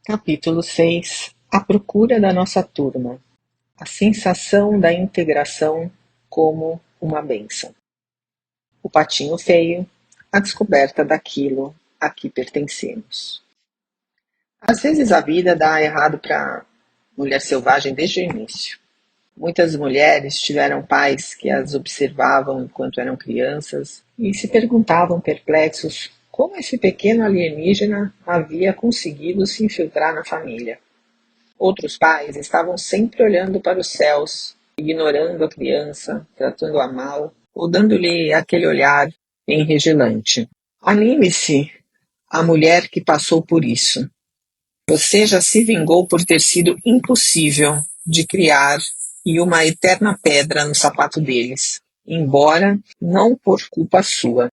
Capítulo 6. A procura da nossa turma. A sensação da integração como uma bênção. O patinho feio, a descoberta daquilo a que pertencemos. Às vezes a vida dá errado para mulher selvagem desde o início. Muitas mulheres tiveram pais que as observavam enquanto eram crianças e se perguntavam perplexos como esse pequeno alienígena havia conseguido se infiltrar na família. Outros pais estavam sempre olhando para os céus, ignorando a criança, tratando-a mal, ou dando-lhe aquele olhar enregelante. Anime-se, a mulher que passou por isso. Você já se vingou por ter sido impossível de criar e uma eterna pedra no sapato deles, embora não por culpa sua.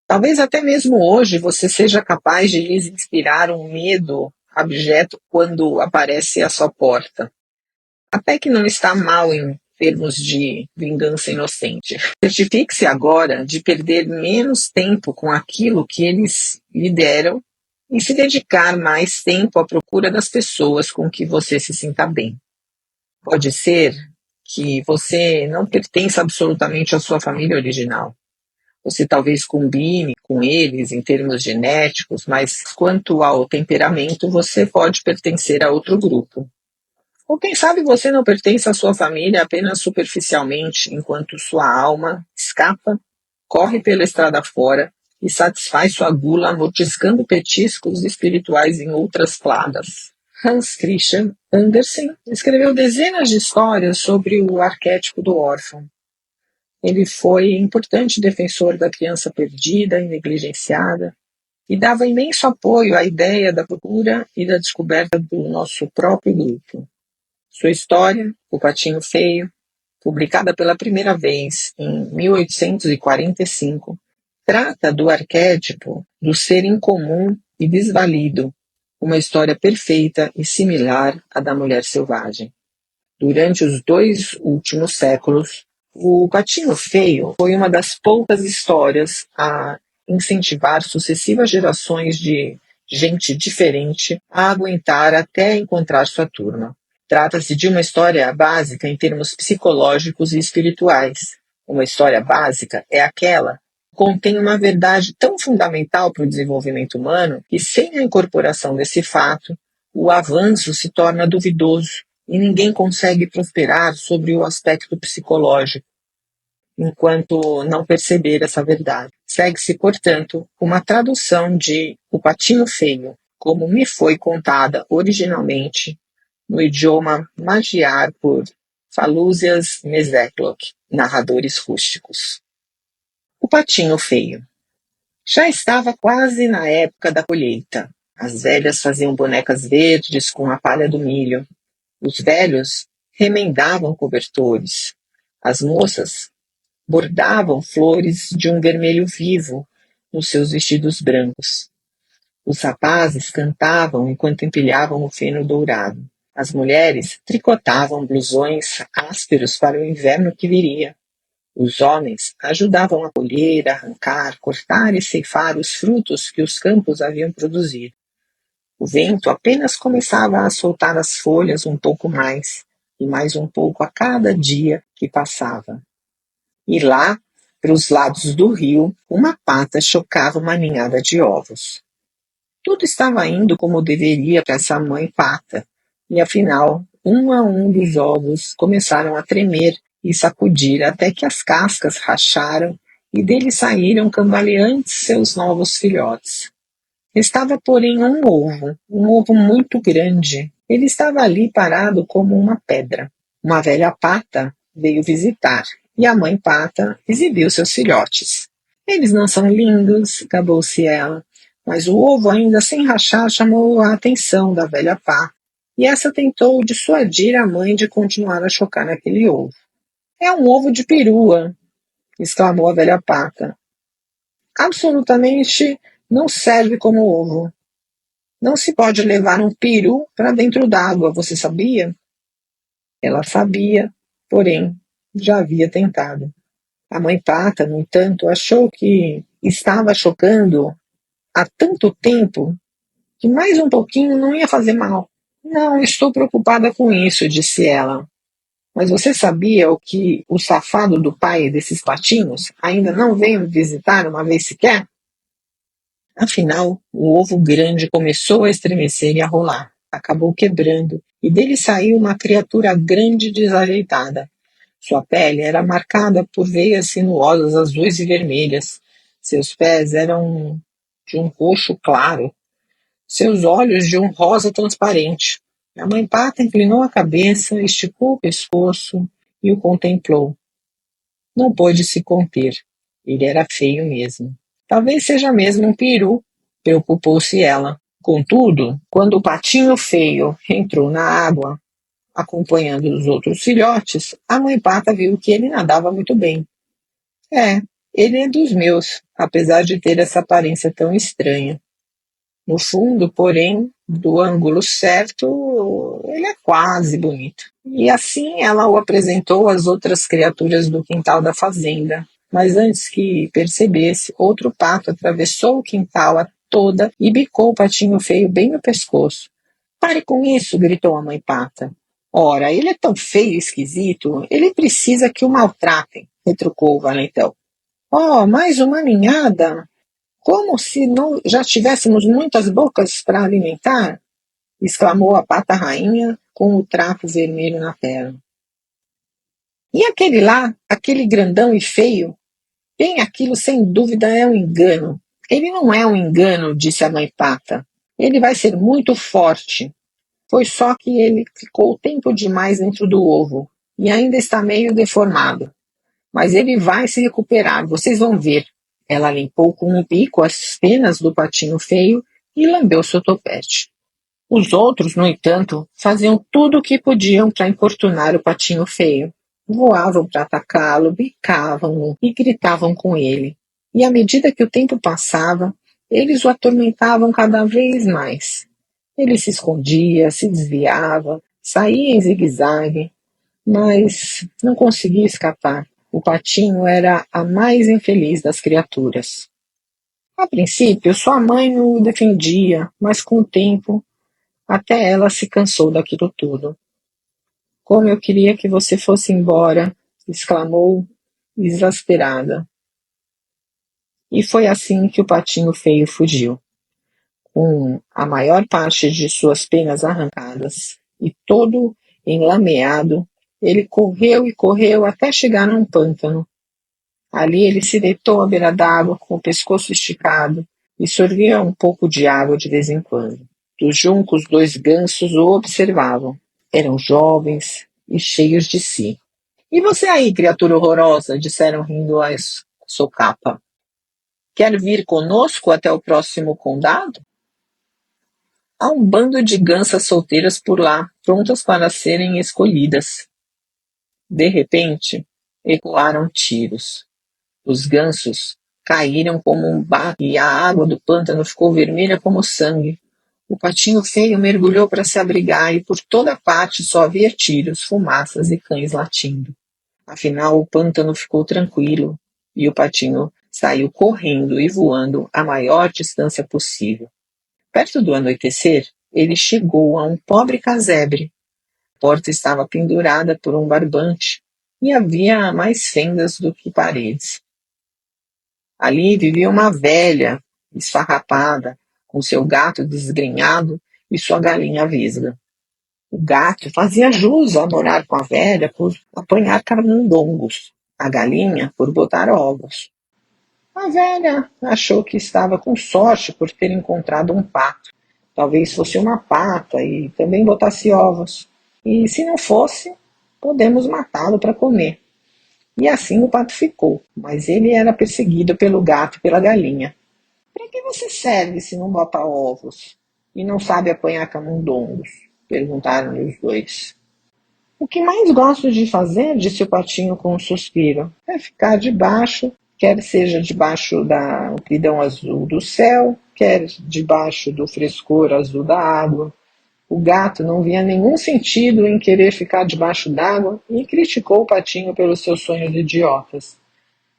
Talvez até mesmo hoje você seja capaz de lhes inspirar um medo abjeto quando aparece à sua porta. Até que não está mal em termos de vingança inocente. Certifique-se agora de perder menos tempo com aquilo que eles lhe deram e se dedicar mais tempo à procura das pessoas com que você se sinta bem. Pode ser que você não pertença absolutamente à sua família original. Você talvez combine com eles em termos genéticos, mas quanto ao temperamento, você pode pertencer a outro grupo. Ou quem sabe você não pertence à sua família apenas superficialmente, enquanto sua alma escapa, corre pela estrada fora e satisfaz sua gula mordiscando petiscos espirituais em outras pladas. Hans Christian Andersen escreveu dezenas de histórias sobre o arquétipo do órfão. Ele foi importante defensor da criança perdida e negligenciada e dava imenso apoio à ideia da procura e da descoberta do nosso próprio grupo. Sua história, O Patinho Feio, publicada pela primeira vez em 1845, trata do arquétipo do ser incomum e desvalido, uma história perfeita e similar à da mulher selvagem. Durante os 2 últimos séculos, O Patinho Feio foi uma das poucas histórias a incentivar sucessivas gerações de gente diferente a aguentar até encontrar sua turma. Trata-se de uma história básica em termos psicológicos e espirituais. Uma história básica é aquela que contém uma verdade tão fundamental para o desenvolvimento humano que, sem a incorporação desse fato, o avanço se torna duvidoso e ninguém consegue prosperar sobre o aspecto psicológico, enquanto não perceber essa verdade. Segue-se, portanto, uma tradução de O Patinho Feio, como me foi contada originalmente, no idioma magiar por Falúzias Mezeklok, narradores rústicos. O Patinho Feio. Já estava quase na época da colheita. As velhas faziam bonecas verdes com a palha do milho. Os velhos remendavam cobertores. As moças bordavam flores de um vermelho vivo nos seus vestidos brancos. Os rapazes cantavam enquanto empilhavam o feno dourado. As mulheres tricotavam blusões ásperos para o inverno que viria. Os homens ajudavam a colher, arrancar, cortar e ceifar os frutos que os campos haviam produzido. O vento apenas começava a soltar as folhas um pouco mais, e mais um pouco a cada dia que passava. E lá, para os lados do rio, uma pata chocava uma ninhada de ovos. Tudo estava indo como deveria para essa mãe pata, e afinal, um a um dos ovos começaram a tremer e sacudir até que as cascas racharam e deles saíram cambaleantes seus novos filhotes. Restava, porém, um ovo muito grande. Ele estava ali parado como uma pedra. Uma velha pata veio visitar, e a mãe pata exibiu seus filhotes. Eles não são lindos, gabou-se ela, mas o ovo, ainda sem rachar, chamou a atenção da velha pata, e essa tentou dissuadir a mãe de continuar a chocar naquele ovo. É um ovo de perua, exclamou a velha pata. Absolutamente não serve como ovo. Não se pode levar um peru para dentro d'água, você sabia? Ela sabia, porém já havia tentado. A mãe Pata, no entanto, achou que estava chocando há tanto tempo que mais um pouquinho não ia fazer mal. Não estou preocupada com isso, disse ela. Mas você sabia o que o safado do pai desses patinhos ainda não veio me visitar uma vez sequer? Afinal, o ovo grande começou a estremecer e a rolar. Acabou quebrando, e dele saiu uma criatura grande e desajeitada. Sua pele era marcada por veias sinuosas azuis e vermelhas. Seus pés eram de um roxo claro, seus olhos de um rosa transparente. A mãe Pata inclinou a cabeça, esticou o pescoço e o contemplou. Não pôde se conter. Ele era feio mesmo. Talvez seja mesmo um peru, preocupou-se ela. Contudo, quando o patinho feio entrou na água, acompanhando os outros filhotes, a mãe Pata viu que ele nadava muito bem. É, ele é dos meus, apesar de ter essa aparência tão estranha. No fundo, porém, do ângulo certo, ele é quase bonito. E assim ela o apresentou às outras criaturas do quintal da fazenda. Mas antes que percebesse, outro pato atravessou o quintal a toda e bicou o patinho feio bem no pescoço. Pare com isso, gritou a mãe pata. Ora, ele é tão feio e esquisito, ele precisa que o maltratem, retrucou o valentão. Oh, mais uma ninhada! Como se não já tivéssemos muitas bocas para alimentar! Exclamou a pata rainha com o trapo vermelho na perna. E aquele lá, aquele grandão e feio? Bem, aquilo sem dúvida é um engano. Ele não é um engano, disse a mãe pata. Ele vai ser muito forte. Foi só que ele ficou tempo demais dentro do ovo e ainda está meio deformado. Mas ele vai se recuperar, vocês vão ver. Ela limpou com o bico as penas do patinho feio e lambeu seu topete. Os outros, no entanto, faziam tudo o que podiam para importunar o patinho feio. Voavam para atacá-lo, bicavam-no e gritavam com ele. E à medida que o tempo passava, eles o atormentavam cada vez mais. Ele se escondia, se desviava, saía em zigue-zague, mas não conseguia escapar. O patinho era a mais infeliz das criaturas. A princípio, sua mãe o defendia, mas com o tempo, até ela se cansou daquilo tudo. Como eu queria que você fosse embora, exclamou, exasperada. E foi assim que o patinho feio fugiu, com a maior parte de suas penas arrancadas e todo enlameado. Ele correu e correu até chegar num pântano. Ali ele se deitou à beira d'água com o pescoço esticado e sorvia um pouco de água de vez em quando. Dos juncos, 2 gansos o observavam. Eram jovens e cheios de si. E você aí, criatura horrorosa, disseram rindo a socapa. Quer vir conosco até o próximo condado? Há um bando de gansas solteiras por lá, prontas para serem escolhidas. De repente, ecoaram tiros. Os gansos caíram como um barro e a água do pântano ficou vermelha como sangue. O patinho feio mergulhou para se abrigar e por toda parte só havia tiros, fumaças e cães latindo. Afinal, o pântano ficou tranquilo e o patinho saiu correndo e voando a maior distância possível. Perto do anoitecer, ele chegou a um pobre casebre. A porta estava pendurada por um barbante e havia mais fendas do que paredes. Ali vivia uma velha, esfarrapada, com seu gato desgrenhado e sua galinha vesga. O gato fazia jus a morar com a velha por apanhar camundongos, a galinha por botar ovos. A velha achou que estava com sorte por ter encontrado um pato. Talvez fosse uma pata e também botasse ovos. E se não fosse, podemos matá-lo para comer. E assim o pato ficou, mas ele era perseguido pelo gato e pela galinha. Para que você serve se não bota ovos? E não sabe apanhar camundongos? Perguntaram-lhe os dois. O que mais gosto de fazer, disse o patinho com um suspiro, é ficar debaixo, quer seja debaixo da amplidão azul do céu, sequer debaixo do frescor azul da água. O gato não via nenhum sentido em querer ficar debaixo d'água e criticou o patinho pelos seus sonhos idiotas.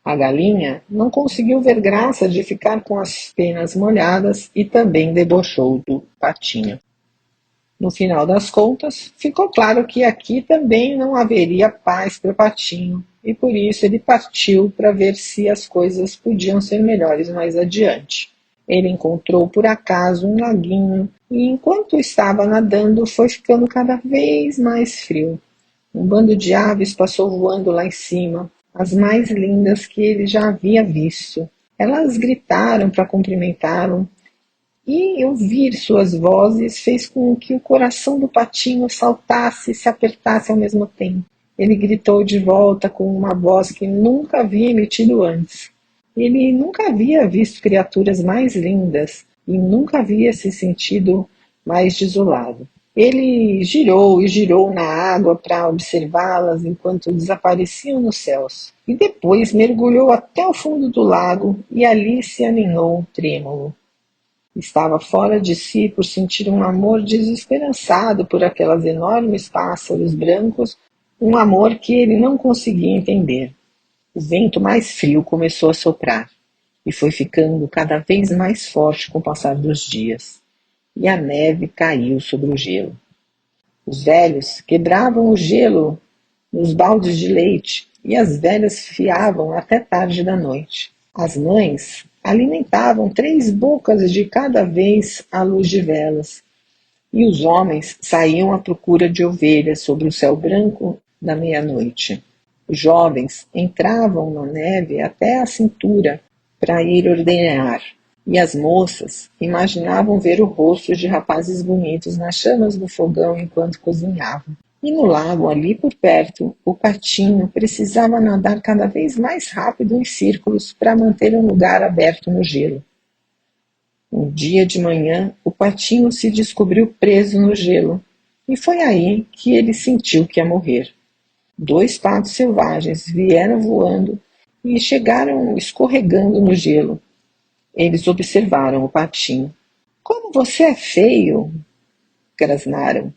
A galinha não conseguiu ver graça de ficar com as penas molhadas e também debochou do patinho. No final das contas, ficou claro que aqui também não haveria paz para o patinho, e por isso ele partiu para ver se as coisas podiam ser melhores mais adiante. Ele encontrou por acaso um laguinho e, enquanto estava nadando, foi ficando cada vez mais frio. Um bando de aves passou voando lá em cima, as mais lindas que ele já havia visto. Elas gritaram para cumprimentá-lo, e ouvir suas vozes fez com que o coração do patinho saltasse e se apertasse ao mesmo tempo. Ele gritou de volta com uma voz que nunca havia emitido antes. Ele nunca havia visto criaturas mais lindas e nunca havia se sentido mais desolado. Ele girou e girou na água para observá-las enquanto desapareciam nos céus. E depois mergulhou até o fundo do lago e ali se aninhou trêmulo. Estava fora de si por sentir um amor desesperançado por aquelas enormes pássaros brancos, um amor que ele não conseguia entender. O vento mais frio começou a soprar e foi ficando cada vez mais forte com o passar dos dias, e a neve caiu sobre o gelo. Os velhos quebravam o gelo nos baldes de leite e as velhas fiavam até tarde da noite. As mães alimentavam 3 bocas de cada vez à luz de velas, e os homens saíam à procura de ovelhas sobre o céu branco da meia-noite. Os jovens entravam na neve até a cintura para ir ordenhar, e as moças imaginavam ver o rosto de rapazes bonitos nas chamas do fogão enquanto cozinhavam. E no lago, ali por perto, o patinho precisava nadar cada vez mais rápido em círculos para manter um lugar aberto no gelo. Um dia de manhã, o patinho se descobriu preso no gelo, e foi aí que ele sentiu que ia morrer. 2 patos selvagens vieram voando e chegaram escorregando no gelo. Eles observaram o patinho. "Como você é feio!" grasnaram.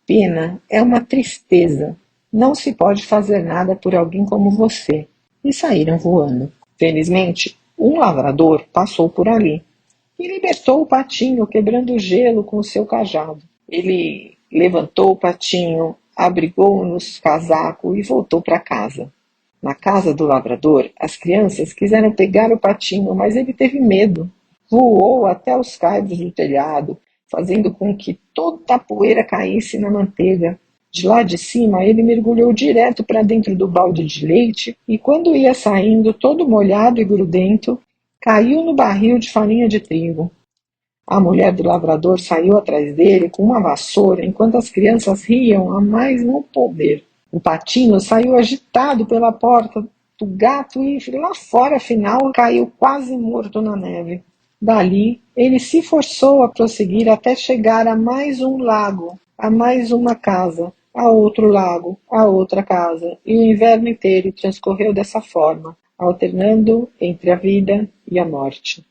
"Pena, é uma tristeza. Não se pode fazer nada por alguém como você." E saíram voando. Felizmente, um lavrador passou por ali e libertou o patinho, quebrando o gelo com o seu cajado. Ele levantou o patinho, abrigou-o no casaco e voltou para casa. Na casa do lavrador, as crianças quiseram pegar o patinho, mas ele teve medo. Voou até os caibros do telhado, fazendo com que toda a poeira caísse na manteiga. De lá de cima, ele mergulhou direto para dentro do balde de leite e, quando ia saindo, todo molhado e grudento, caiu no barril de farinha de trigo. A mulher do lavrador saiu atrás dele com uma vassoura, enquanto as crianças riam a mais não poder. O patinho saiu agitado pela porta do gato e, lá fora, afinal, caiu quase morto na neve. Dali, ele se forçou a prosseguir até chegar a mais um lago, a mais uma casa, a outro lago, a outra casa, e o inverno inteiro transcorreu dessa forma, alternando entre a vida e a morte.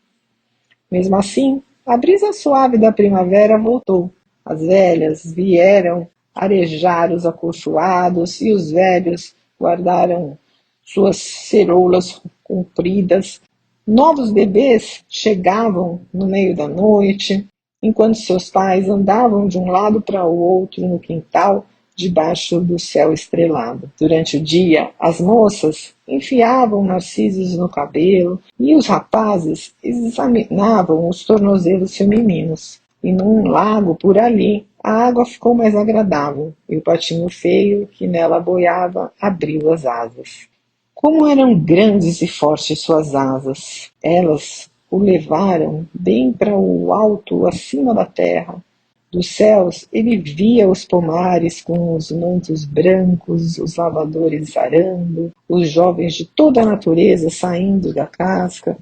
Mesmo assim, a brisa suave da primavera voltou. As velhas vieram arejar os acolchoados e os velhos guardaram suas ceroulas compridas. Novos bebês chegavam no meio da noite, enquanto seus pais andavam de um lado para o outro no quintal, debaixo do céu estrelado. Durante o dia, as moças enfiavam narcisos no cabelo e os rapazes examinavam os tornozelos femininos. E num lago por ali, a água ficou mais agradável e o patinho feio que nela boiava abriu as asas. Como eram grandes e fortes suas asas! Elas o levaram bem para o alto, acima da terra. Dos céus, ele via os pomares com os mantos brancos, os lavadores arando, os jovens de toda a natureza saindo da casca,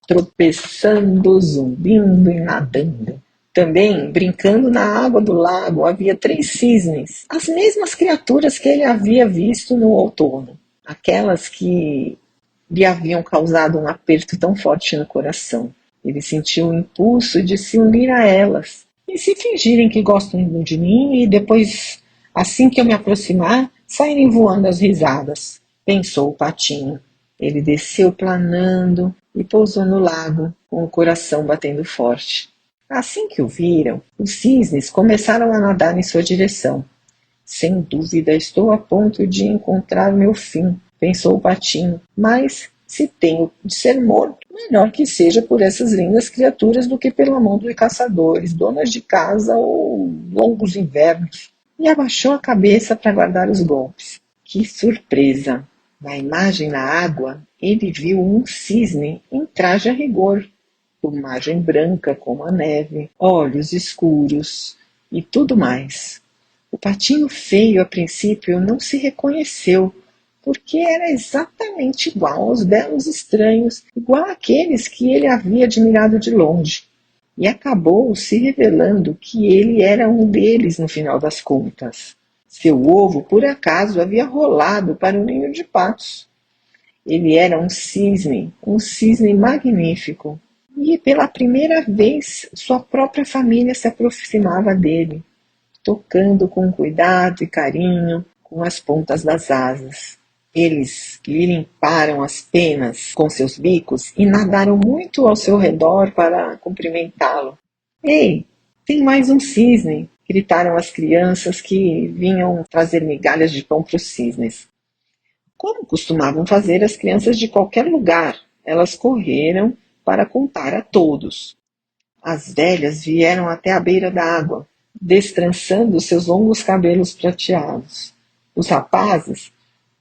tropeçando, zumbindo e nadando. Também, brincando na água do lago, havia 3 cisnes, as mesmas criaturas que ele havia visto no outono, aquelas que lhe haviam causado um aperto tão forte no coração. Ele sentiu o impulso de se unir a elas e se fingirem que gostam de mim e depois, assim que eu me aproximar, saírem voando as risadas, pensou o patinho. Ele desceu planando e pousou no lago, com o coração batendo forte. Assim que o viram, os cisnes começaram a nadar em sua direção. Sem dúvida estou a ponto de encontrar meu fim, pensou o patinho, mas se tenho de ser morto, melhor que seja por essas lindas criaturas do que pela mão de caçadores, donas de casa ou longos invernos. E abaixou a cabeça para guardar os golpes. Que surpresa! Na imagem na água, ele viu um cisne em traje a rigor, plumagem branca como a neve, olhos escuros e tudo mais. O patinho feio, a princípio, não se reconheceu, porque era exatamente igual aos belos estranhos, igual àqueles que ele havia admirado de longe. E acabou se revelando que ele era um deles no final das contas. Seu ovo, por acaso, havia rolado para um ninho de patos. Ele era um cisne magnífico. E pela primeira vez sua própria família se aproximava dele, tocando com cuidado e carinho com as pontas das asas. Eles lhe limparam as penas com seus bicos e nadaram muito ao seu redor para cumprimentá-lo. Ei, tem mais um cisne! Gritaram as crianças que vinham trazer migalhas de pão para os cisnes. Como costumavam fazer as crianças de qualquer lugar, elas correram para contar a todos. As velhas vieram até a beira da água, destrançando seus longos cabelos prateados. Os rapazes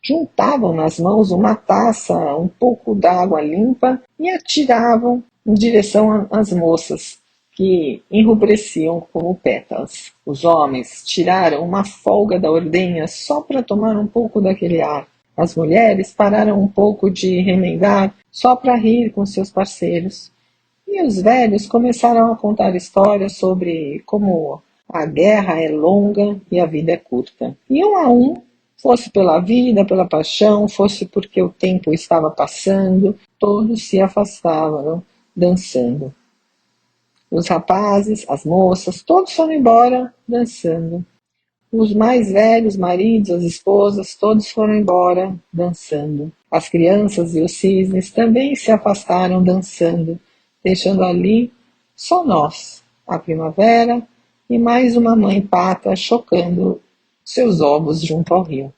juntavam nas mãos uma taça, um pouco d'água limpa e atiravam em direção às moças, que enrubreciam como pétalas. Os homens tiraram uma folga da ordenha só para tomar um pouco daquele ar. As mulheres pararam um pouco de remendar só para rir com seus parceiros. E os velhos começaram a contar histórias sobre como a guerra é longa e a vida é curta. E um a um, fosse pela vida, pela paixão, fosse porque o tempo estava passando, todos se afastavam, dançando. Os rapazes, as moças, todos foram embora dançando. Os mais velhos, maridos, as esposas, todos foram embora dançando. As crianças e os cisnes também se afastaram dançando, deixando ali só nós, a primavera e mais uma mãe pata chocando seus ovos junto ao rio.